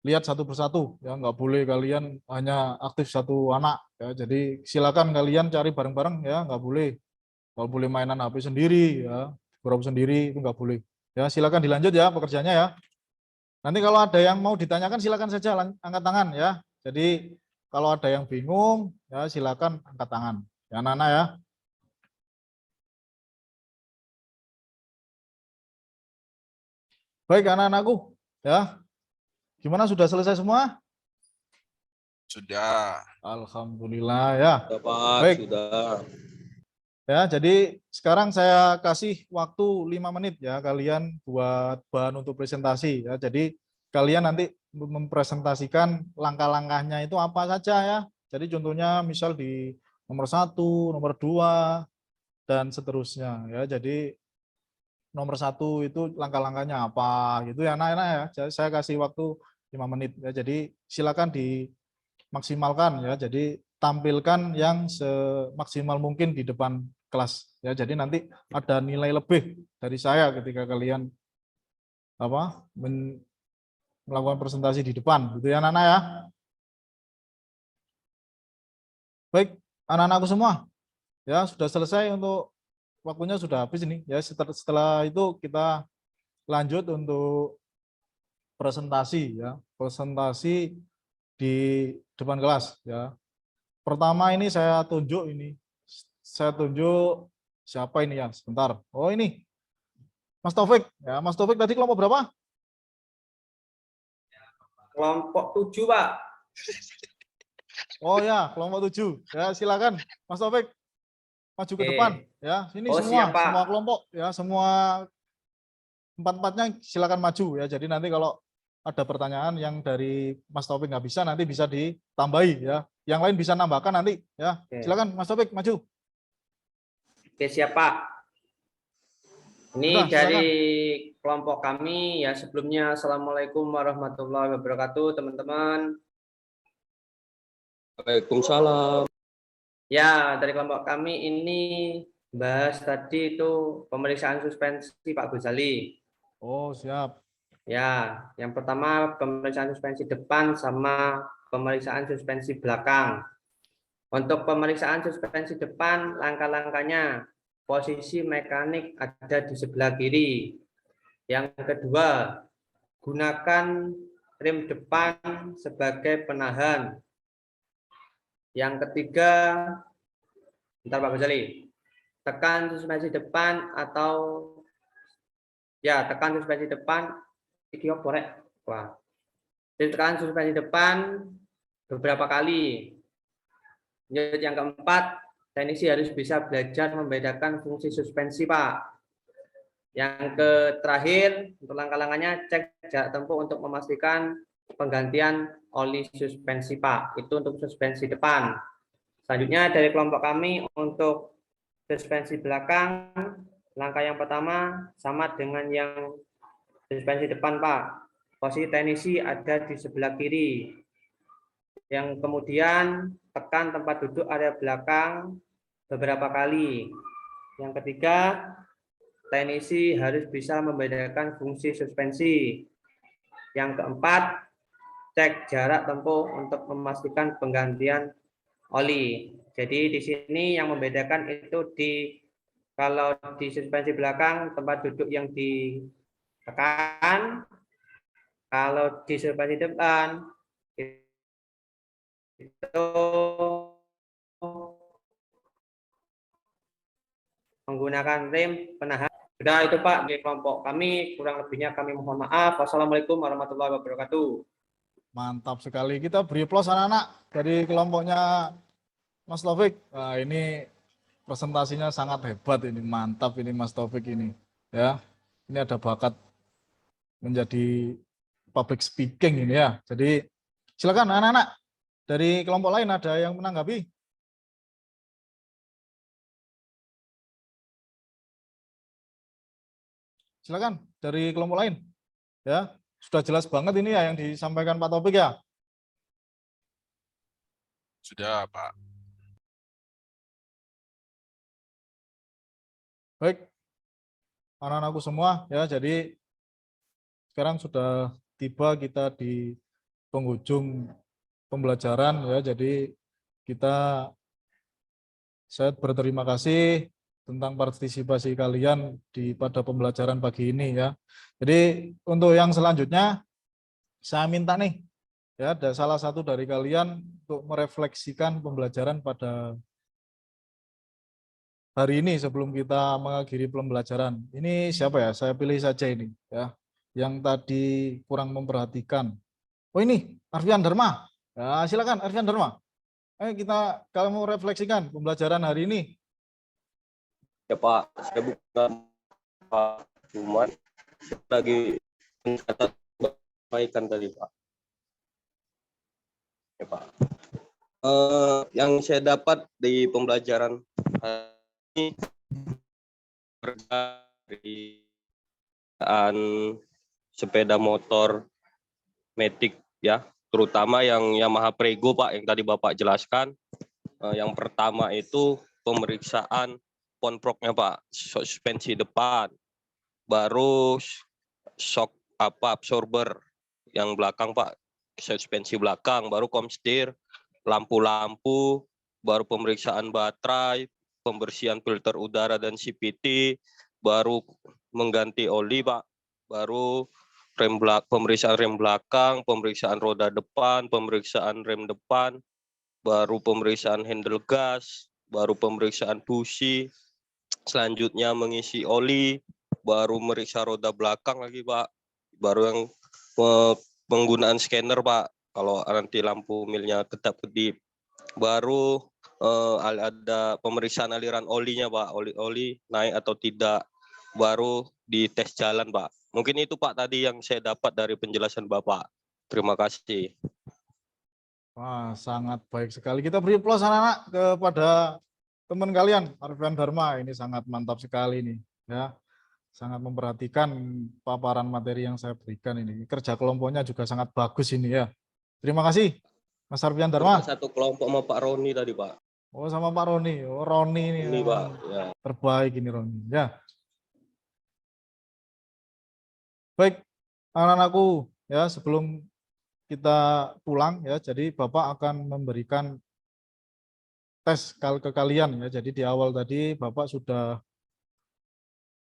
lihat satu persatu ya, nggak boleh kalian hanya aktif satu anak ya. Jadi silakan kalian cari bareng-bareng ya, nggak boleh mainan HP sendiri ya, grup sendiri itu nggak boleh ya. Silakan dilanjut ya pekerjaannya ya. Nanti kalau ada yang mau ditanyakan silakan saja angkat tangan ya. Jadi kalau ada yang bingung ya silakan angkat tangan ya anak-anak ya. Baik anak-anakku ya, gimana sudah selesai semua? Sudah. Alhamdulillah ya. Pak, Baik. sudah. Ya, jadi sekarang saya kasih waktu 5 menit ya kalian buat bahan untuk presentasi ya. Jadi kalian nanti mempresentasikan langkah-langkahnya itu apa saja ya. Jadi contohnya misal di nomor 1, nomor 2 dan seterusnya ya. Jadi nomor 1 itu langkah-langkahnya apa gitu ya anak-anak ya. Jadi saya kasih waktu 5 menit ya. Jadi silakan dimaksimalkan ya. Jadi tampilkan yang semaksimal mungkin di depan kelas ya. Jadi nanti ada nilai lebih dari saya ketika kalian melakukan presentasi di depan gitu ya anak-anak ya. Baik, anak-anakku semua ya sudah selesai untuk waktunya sudah habis ini ya. Setelah itu kita lanjut untuk presentasi ya. Presentasi di depan kelas ya. Pertama ini saya tunjuk siapa ini ya, sebentar. Oh ini, Mas Taufik. Ya, Mas Taufik tadi kelompok berapa? Kelompok 7, Pak. Oh ya, kelompok 7. Ya, silakan Mas Taufik maju ke Oke. depan. Ya, sini Oh, semua, siap, Pak. semua kelompok. Ya, semua empat-empatnya silakan maju ya. Jadi nanti kalau ada pertanyaan yang dari Mas Taufik nggak bisa, nanti bisa ditambahi ya. Yang lain bisa nambahkan nanti ya. Oke. Silakan Mas Taufik maju. Oke, siap, Pak. Ini Sudah, dari kelompok kami ya. Sebelumnya Assalamualaikum warahmatullahi wabarakatuh, teman-teman. Waalaikumsalam. Ya, dari kelompok kami ini bahas tadi itu pemeriksaan suspensi Pak Ghazali. Oh, siap. Ya, yang pertama pemeriksaan suspensi depan sama pemeriksaan suspensi belakang. Untuk pemeriksaan suspensi depan, langkah-langkahnya posisi mekanik ada di sebelah kiri. Yang kedua, gunakan rem depan sebagai penahan. Yang ketiga, bentar Pak Ghazali, tekan suspensi depan atau ya tekan suspensi depan. Iki opo rek? Wah. Tekan suspensi depan beberapa kali. Yang keempat, teknisi harus bisa belajar membedakan fungsi suspensi, Pak. Yang terakhir, untuk langkah-langkahnya cek jarak tempuh untuk memastikan penggantian oli suspensi, Pak. Itu untuk suspensi depan. Selanjutnya dari kelompok kami untuk suspensi belakang, langkah yang pertama sama dengan yang suspensi depan, Pak. Posisi teknisi ada di sebelah kiri. Yang kemudian tekan tempat duduk area belakang beberapa kali. Yang ketiga, teknisi harus bisa membedakan fungsi suspensi. Yang keempat, cek jarak tempuh untuk memastikan penggantian oli. Jadi di sini yang membedakan itu kalau di suspensi belakang tempat duduk yang ditekan, kalau di suspensi depan itu menggunakan rem penahan. Sudah itu Pak di kelompok kami, kurang lebihnya kami mohon maaf. Wassalamualaikum warahmatullahi wabarakatuh. Mantap sekali. Kita beri aplaus anak-anak dari kelompoknya Mas Taufik. Nah, ini presentasinya sangat hebat ini, mantap ini Mas Taufik ini. Ya, ini ada bakat menjadi public speaking ini ya. Jadi silakan anak-anak dari kelompok lain ada yang menanggapi? Silakan dari kelompok lain. Ya, sudah jelas banget ini ya yang disampaikan Pak Taufik ya. Sudah, Pak. Baik, anak-anakku semua ya. Jadi sekarang sudah tiba kita di penghujung pembelajaran ya. Jadi saya berterima kasih tentang partisipasi kalian pada pembelajaran pagi ini ya. Jadi untuk yang selanjutnya saya minta nih ya, ada salah satu dari kalian untuk merefleksikan pembelajaran pada hari ini sebelum kita mengakhiri pembelajaran. Ini siapa ya? Saya pilih saja ini ya. Yang tadi kurang memperhatikan. Oh ini Arfian Dharma. Ya, silakan Arfian Dharma. Kalau mau refleksikan pembelajaran hari ini. Ya Pak, saya bukan Pak, cuman saya lagi mencatat perbaikan tadi Pak. Ya Pak. Yang saya dapat di pembelajaran hari ini dari sepeda motor Matic ya, terutama yang Yamaha Prego Pak yang tadi Bapak jelaskan. Yang pertama itu pemeriksaan ponproknya Pak, suspensi depan, baru shock absorber yang belakang Pak, suspensi belakang, baru komstir, lampu-lampu, baru pemeriksaan baterai, pembersihan filter udara dan CPT, baru mengganti oli Pak, baru pemeriksaan rem belakang, pemeriksaan roda depan, pemeriksaan rem depan, baru pemeriksaan handle gas, baru pemeriksaan busi, selanjutnya mengisi oli, baru meriksa roda belakang lagi Pak, baru yang penggunaan scanner Pak, kalau nanti lampu milnya kedap-kedip, baru ada pemeriksaan aliran olinya Pak, oli naik atau tidak, baru di tes jalan Pak. Mungkin itu Pak tadi yang saya dapat dari penjelasan Bapak. Terima kasih. Wah, sangat baik sekali. Kita beri aplaus anak-anak kepada teman kalian, Arfian Dharma. Ini sangat mantap sekali nih, ya. Sangat memperhatikan paparan materi yang saya berikan ini. Kerja kelompoknya juga sangat bagus ini ya. Terima kasih, Mas Arfian Dharma. Satu kelompok sama Pak Roni tadi Pak. Oh, sama Pak Roni. Oh, Roni ini Pak. Ya. Terbaik ini Roni. Ya. Baik, anak-anakku, ya sebelum kita pulang ya, jadi Bapak akan memberikan tes ke kalian ya. Jadi di awal tadi Bapak sudah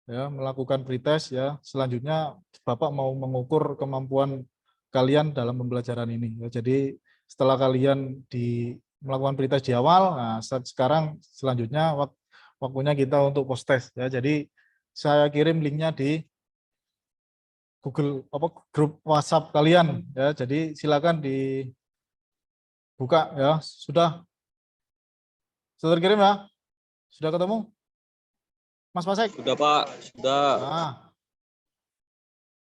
ya melakukan pretest ya. Selanjutnya Bapak mau mengukur kemampuan kalian dalam pembelajaran ini ya. Jadi setelah kalian melakukan pretest di awal, nah sekarang selanjutnya waktunya kita untuk post test ya. Jadi saya kirim linknya di Google grup WhatsApp kalian ya. Jadi silakan dibuka ya. Sudah terkirim ya? Sudah ketemu? Mas Pasek? Sudah Pak, sudah. Nah,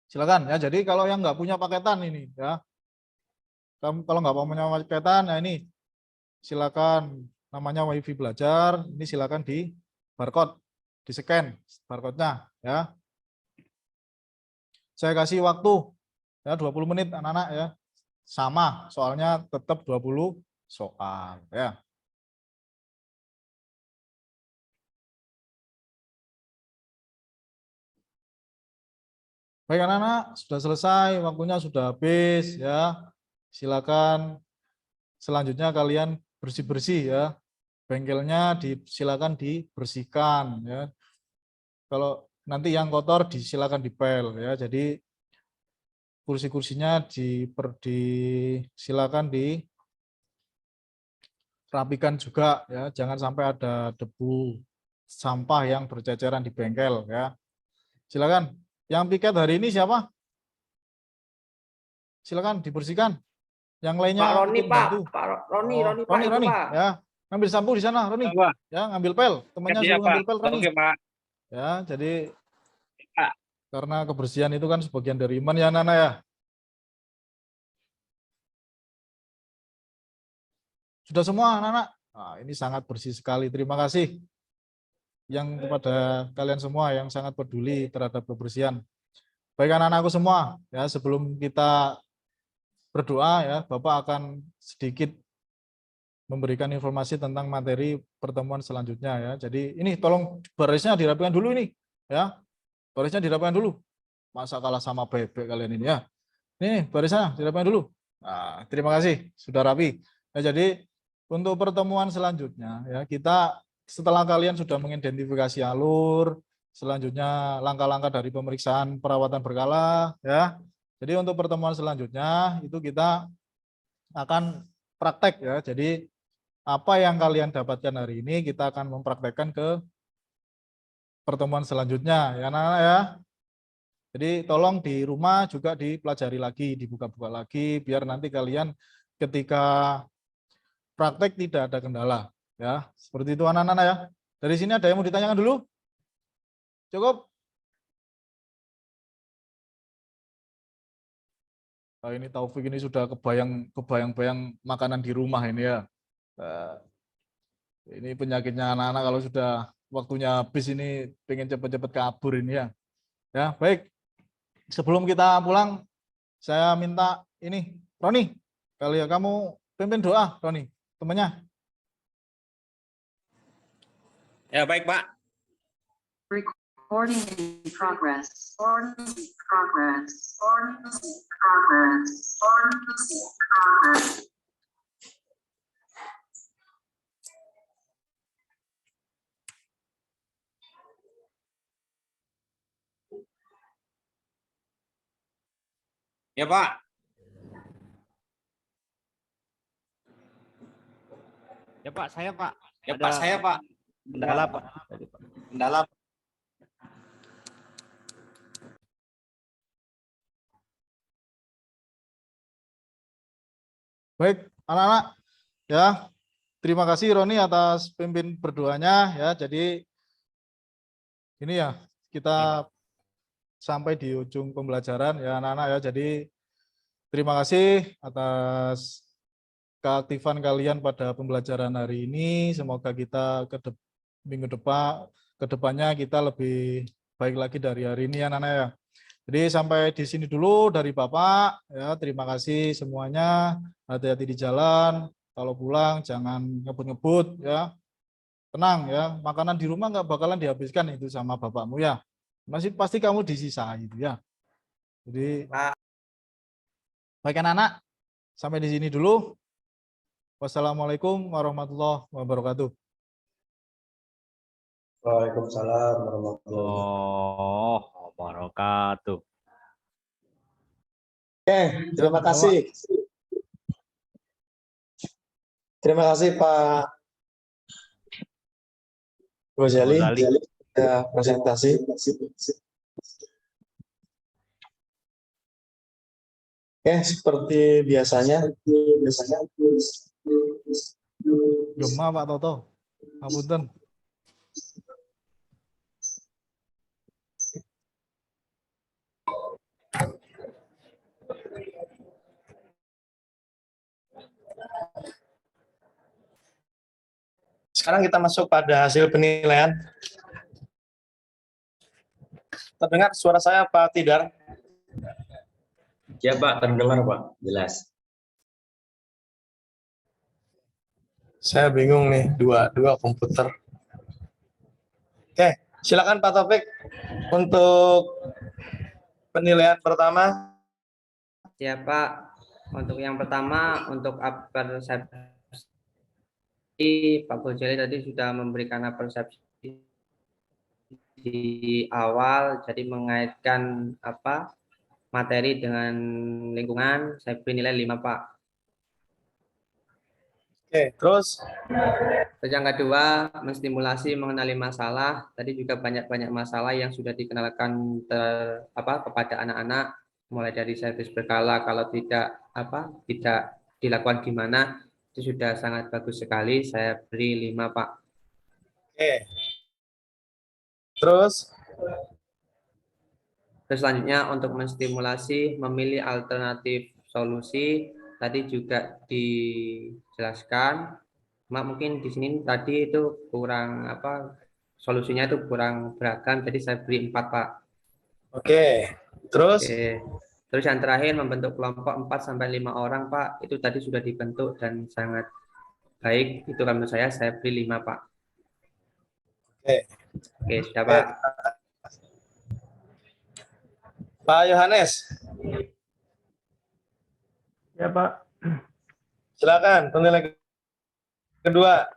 silakan ya. Jadi kalau yang nggak punya paketan ini ya, kalau nggak punya paketan, nah ini silakan, namanya WiFi belajar. Ini silakan di barcode, di scan barcode-nya ya. Saya kasih waktu ya 20 menit anak-anak ya. Sama, soalnya tetap 20 soal ya. Baik anak-anak, sudah selesai, waktunya sudah habis ya. Silakan selanjutnya kalian bersih-bersih ya. Bengkelnya silakan dibersihkan ya. Kalau nanti yang kotor silakan dipel ya. Jadi kursi-kursinya silakan dirapikan juga ya. Jangan sampai ada debu sampah yang berceceran di bengkel ya. Silakan. Yang piket hari ini siapa? Silakan dibersihkan. Yang lainnya Pak Roni, Pak. bantu. Pak Roni, Oh, Roni, Pak. Roni, Pak. ya. Ngambil sapu di sana, Roni. Ya, ngambil pel. Temannya suruh ngambil pel, Roni. Oke, Pak. Ya, jadi Pak. karena kebersihan itu kan sebagian dari iman ya, Nana ya. Sudah semua, anak-anak? Nah, ini sangat bersih sekali. Terima kasih yang kepada kalian semua yang sangat peduli terhadap kebersihan. Baik anak-anakku semua, ya sebelum kita berdoa ya, Bapak akan sedikit memberikan informasi tentang materi pertemuan selanjutnya ya. Jadi ini tolong barisnya dirapikan dulu ini ya. Barisnya dirapikan dulu. Masa kalah sama bebek kalian ini ya. Ini barisnya dirapikan dulu. Nah, terima kasih, sudah rapi. Nah, jadi untuk pertemuan selanjutnya, ya kita setelah kalian sudah mengidentifikasi alur, selanjutnya langkah-langkah dari pemeriksaan perawatan berkala, ya. Jadi untuk pertemuan selanjutnya itu kita akan praktek ya. Jadi apa yang kalian dapatkan hari ini kita akan mempraktekkan ke pertemuan selanjutnya, ya anak-anak ya. Jadi tolong di rumah juga dipelajari lagi, dibuka-buka lagi, biar nanti kalian ketika praktek tidak ada kendala. Ya, seperti itu anak-anak ya. Dari sini ada yang mau ditanyakan dulu? Cukup? Nah, ini Taufik ini sudah kebayang-bayang makanan di rumah ini ya. Ini penyakitnya anak-anak kalau sudah waktunya habis ini pengen cepet-cepet kabur ini ya. Ya, baik. Sebelum kita pulang, saya minta ini, Roni, kali ya kamu pimpin doa, Roni, temannya. Ya, baik, Pak. Recording in progress. Recording in progress. Recording in progress. Recording in progress. Ya, Pak. Ya Pak, saya Pak. Ya, Pak, saya, Pak. Kendala Pak. Dalam. Baik, anak-anak, ya terima kasih Roni atas pimpin berdoanya ya. Jadi ini ya kita sampai di ujung pembelajaran ya anak-anak ya. Jadi terima kasih atas keaktifan kalian pada pembelajaran hari ini. Semoga kita minggu depan kedepannya kita lebih baik lagi dari hari ini ya anak-anak ya. Jadi sampai di sini dulu dari Bapak ya. Terima kasih semuanya. Hati-hati di jalan. Kalau pulang jangan ngebut-ngebut ya. Tenang ya. Makanan di rumah nggak bakalan dihabiskan itu sama bapakmu ya. Masih pasti kamu disisa itu ya. Jadi baik anak-anak. Sampai di sini dulu. Wassalamualaikum warahmatullahi wabarakatuh. Waalaikumsalam warahmatullahi Wabarakatuh. Oke, terima kasih. Terima kasih Pak Ghazali ya presentasi. Oke, seperti biasanya. Gema Pak Toto. Ngapunten. Sekarang kita masuk pada hasil penilaian. Terdengar suara saya Pak Tidar? Ya Pak, terdengar Pak, jelas. Saya bingung nih, dua komputer. Oke, silakan Pak Taufik untuk penilaian pertama. Ya, Pak. Untuk yang pertama, untuk persepsi, Pak Ghazali tadi sudah memberikan persepsi di awal, jadi mengaitkan materi dengan lingkungan, saya beri nilai 5, Pak. Oke, terus yang kedua, menstimulasi mengenali masalah. Tadi juga banyak masalah yang sudah dikenalkan kepada anak-anak, mulai dari servis berkala, kalau tidak dilakukan gimana, itu sudah sangat bagus sekali. Saya beri 5, Pak. oke. Terus Selanjutnya untuk menstimulasi memilih alternatif solusi, tadi juga dijelaskan. Mungkin di sini tadi itu kurang solusinya itu kurang beragam, jadi saya beri 4, Pak. oke. Terus Terus yang terakhir membentuk kelompok 4-5 orang, Pak. Itu tadi sudah dibentuk dan sangat baik. Itu menurut saya beri 5, Pak. Oke, sudah, Pak. Pak Yohanes. Ya Pak, Silakan penilaian kedua.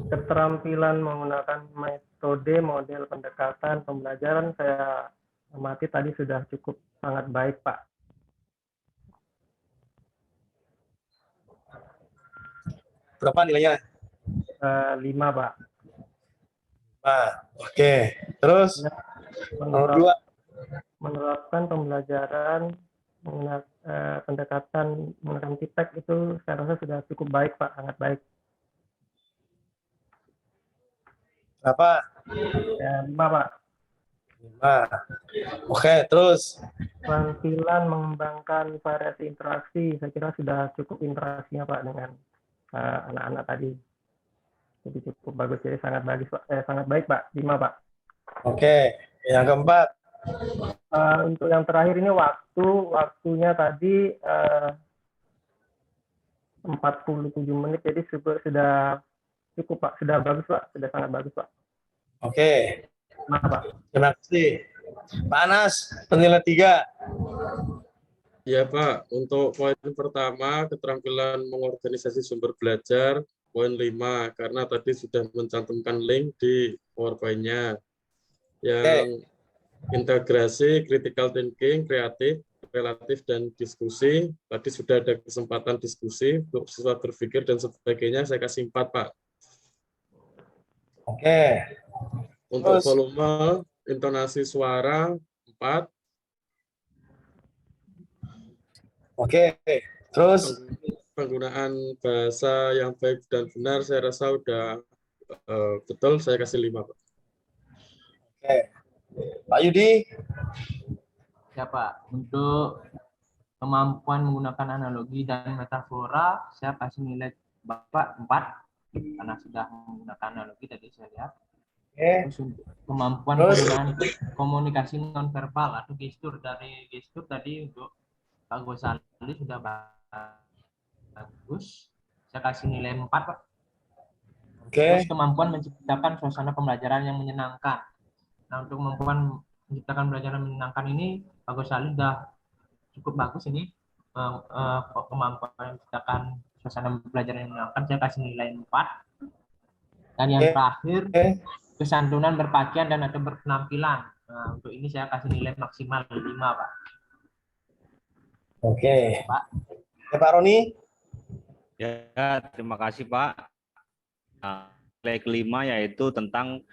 keterampilan menggunakan metode model pendekatan pembelajaran saya amati tadi sudah cukup sangat baik Pak. Berapa nilainya? 5 Pak. Nah, oke. Terus nomor 2. Menerapkan pembelajaran menggunakan pendekatan menggunakan TIPEC itu saya rasa sudah cukup baik Pak, sangat baik. Berapa? Ya, 5 Pak. 5. Oke, terus Keterampilan mengembangkan variasi interaksi, saya kira sudah cukup interaksinya Pak dengan anak-anak tadi. Jadi cukup bagus, jadi sangat bagus Pak. Sangat baik Pak, 5 Pak. oke. Yang keempat. Untuk yang terakhir ini waktunya tadi 47 menit, jadi sudah cukup Pak, sudah bagus Pak, sudah sangat bagus Pak. Oke. Nah Pak. Terima kasih. Pak Anas, penilaian 3. Ya Pak, untuk poin pertama, keterampilan mengorganisasi sumber belajar, poin 5, karena tadi sudah mencantumkan link di PowerPoint-nya. Yang integrasi, critical thinking, kreatif, relatif, dan diskusi. Tadi sudah ada kesempatan diskusi, untuk siswa berpikir, dan sebagainya, saya kasih 4 Pak. Oke. Untuk Terus? volume, intonasi suara, 4. Oke. Terus? Penggunaan bahasa yang baik dan benar, saya rasa udah betul, saya kasih 5 Pak. Oke. Pak Yudi? Ya Pak, untuk kemampuan menggunakan analogi dan metafora, saya kasih nilai Bapak 4, karena sudah menggunakan analogi tadi saya lihat. Terus untuk kemampuan penggunaan komunikasi nonverbal atau gestur, dari gestur tadi untuk Pak Gosali sudah bagus, saya kasih nilai 4 Pak. Terus kemampuan menciptakan suasana pembelajaran yang menyenangkan. Nah, untuk kemampuan menciptakan pembelajaran menyenangkan ini, Pak Gosali sudah cukup bagus ini. Kemampuan menciptakan suasana pembelajaran yang menyenangkan, saya kasih nilai 4. Dan yang terakhir, kesantunan berpakaian dan atau berpenampilan. Nah, untuk ini saya kasih nilai maksimal 5 Pak. Oke. Pak. Ya, Pak Roni? Ya, terima kasih Pak. Nah, nilai kelima yaitu tentang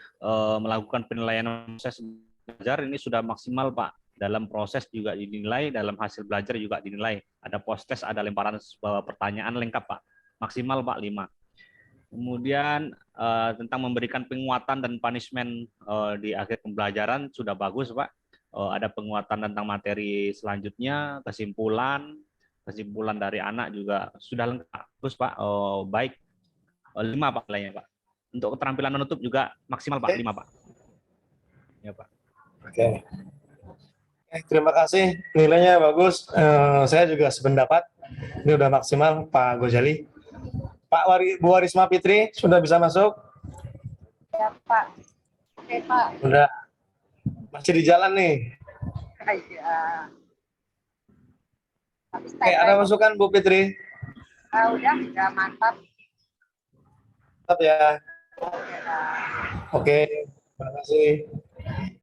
melakukan penilaian proses belajar, ini sudah maksimal Pak. Dalam proses juga dinilai, dalam hasil belajar juga dinilai. Ada post test, ada lemparan pertanyaan lengkap Pak. Maksimal Pak 5. Kemudian tentang memberikan penguatan dan punishment di akhir pembelajaran sudah bagus Pak. Ada penguatan tentang materi selanjutnya, kesimpulan dari anak juga sudah lengkap. Terus Pak, baik 5 Pak nilainya Pak. Untuk keterampilan menutup juga maksimal Pak 5 Pak. Ya Pak. Oke. Terima kasih, nilainya bagus. Saya juga sependapat. Ini udah maksimal Pak Gosali. Pak Bu Warisma Fitri sudah bisa masuk? Ya Pak. Oke Pak. Udah. Masih di jalan nih. Iya. Oke, ada masukan Bu Fitri? Udah mantap. Mantap ya. Oke. Oke, terima kasih.